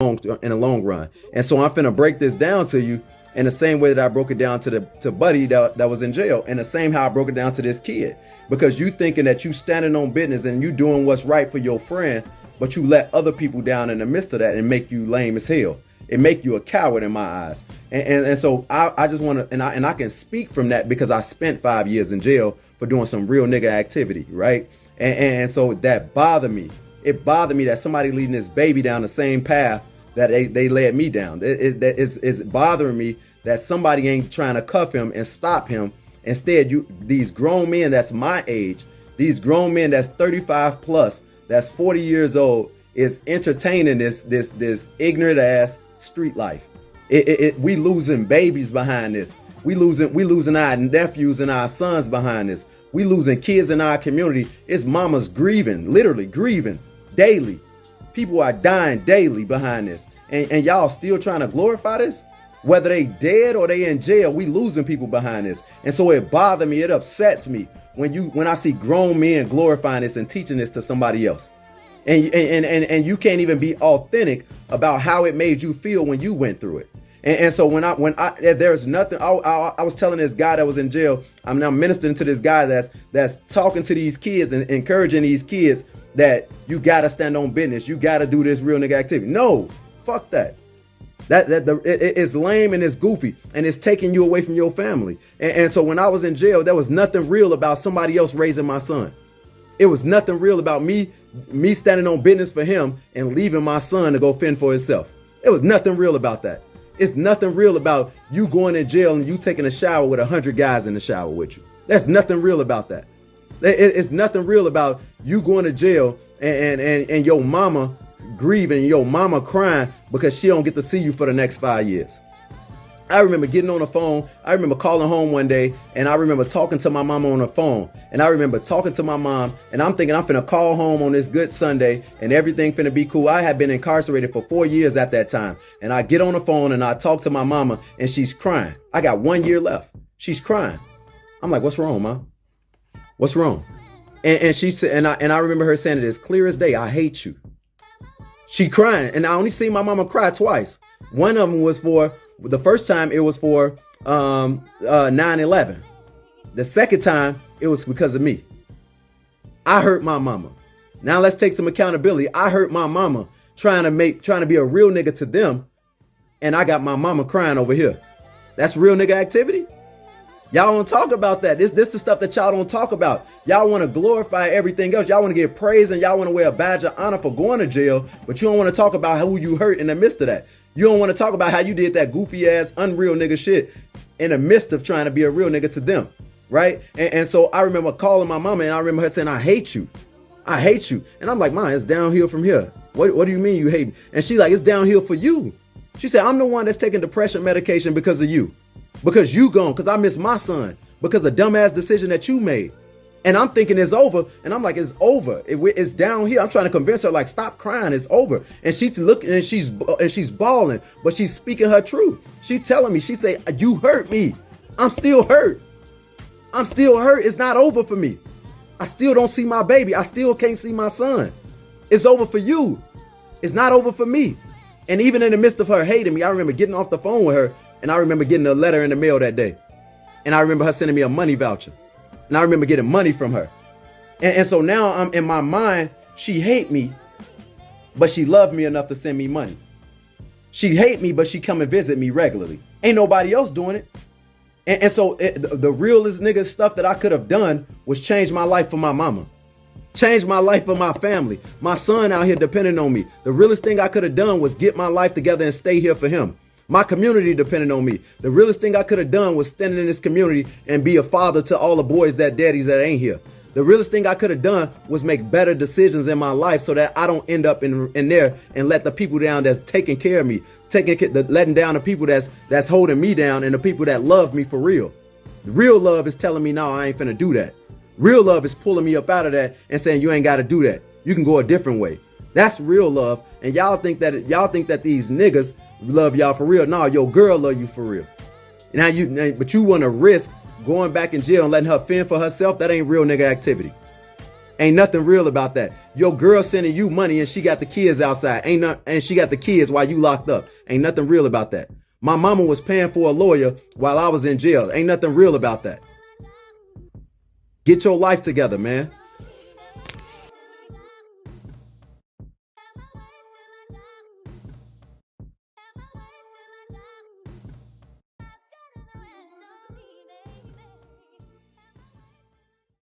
in the long run. And so I'm finna break this down to you in the same way that I broke it down to Buddy that was in jail, and the same how I broke it down to this kid. Because you thinking that you standing on business and you doing what's right for your friend, but you let other people down in the midst of that and make you lame as hell. It make you a coward in my eyes. And so I just want to, and I can speak from that because I spent 5 years in jail for doing some real nigga activity, right? And so that bothered me. It bothered me that somebody leading this baby down the same path that they led me down. It's bothering me that somebody ain't trying to cuff him and stop him. Instead, these grown men that's my age, these grown men that's 35 plus, that's 40 years old, is entertaining this ignorant ass street life. We losing babies behind this. We losing our nephews and our sons behind this. We losing kids in our community. It's mamas grieving, literally grieving daily. People are dying daily behind this. And y'all still trying to glorify this? Whether they dead or they in jail, we losing people behind this. And so it bothers me, it upsets me when I see grown men glorifying this and teaching this to somebody else. And you can't even be authentic about how it made you feel when you went through it. And so when there's nothing, I was telling this guy that was in jail, I'm now ministering to this guy that's talking to these kids and encouraging these kids that you gotta stand on business, you gotta do this real nigga activity. No, fuck that. It's lame and it's goofy and it's taking you away from your family. And so when I was in jail, there was nothing real about somebody else raising my son. It was nothing real about me standing on business for him and leaving my son to go fend for himself. It was nothing real about that. It's nothing real about you going in jail and you taking a shower with 100 guys in the shower with you. There's nothing real about that. It's nothing real about you going to jail and your mama grieving, your mama crying because she don't get to see you for the next 5 years. I remember getting on the phone. I remember calling home one day and I remember talking to my mama on the phone. And I remember talking to my mom and I'm thinking I'm finna call home on this good Sunday and everything finna be cool. I had been incarcerated for 4 years at that time. And I get on the phone and I talk to my mama and she's crying. I got 1 year left. She's crying. I'm like, what's wrong, Mom? What's wrong? And she said, and I remember her saying it as clear as day, I hate you. She crying. And I only seen my mama cry twice. One of them was the first time it was for 9/11. The second time it was because of me. I hurt my mama. Now let's take some accountability. I hurt my mama trying to be a real nigga to them. And I got my mama crying over here. That's real nigga activity. Y'all don't talk about that. This the stuff that y'all don't talk about. Y'all want to glorify everything else. Y'all want to get praise and y'all want to wear a badge of honor for going to jail, but you don't want to talk about who you hurt in the midst of that. You don't want to talk about how you did that goofy ass, unreal nigga shit in the midst of trying to be a real nigga to them, right? And so I remember calling my mama and I remember her saying, I hate you. I hate you. And I'm like, Mom, it's downhill from here. What do you mean you hate me? And she's like, it's downhill for you. She said, I'm the one that's taking depression medication because of you. Because you gone, because I miss my son, because of dumbass decision that you made. And I'm thinking it's over. And I'm like, it's over. It's down here. I'm trying to convince her, like, stop crying. It's over. And she's looking and she's bawling, but she's speaking her truth. She's telling me, she say, you hurt me. I'm still hurt. I'm still hurt. It's not over for me. I still don't see my baby. I still can't see my son. It's over for you. It's not over for me. And even in the midst of her hating me, I remember getting off the phone with her. And I remember getting a letter in the mail that day. And I remember her sending me a money voucher. And I remember getting money from her. And so now I'm in my mind, she hate me, but she loved me enough to send me money. She hate me, but she come and visit me regularly. Ain't nobody else doing it. And so the realest nigga stuff that I could have done was change my life for my mama. Change my life for my family. My son out here depending on me. The realest thing I could have done was get my life together and stay here for him. My community depended on me. The realest thing I could have done was standing in this community and be a father to all the boys daddies that ain't here. The realest thing I could have done was make better decisions in my life so that I don't end up in there and let the people down that's taking care of me, letting down the people that's holding me down and the people that love me for real. The real love is telling me, no, I ain't finna do that. Real love is pulling me up out of that and saying, you ain't got to do that. You can go a different way. That's real love. And y'all think that these niggas love y'all for real. No, your girl love you for real. But you want to risk going back in jail and letting her fend for herself. That ain't real nigga activity. Ain't nothing real about that. Your girl sending you money and she got the kids outside. And she got the kids while you locked up. Ain't nothing real about that. My mama was paying for a lawyer while I was in jail. Ain't nothing real about that. Get your life together, man.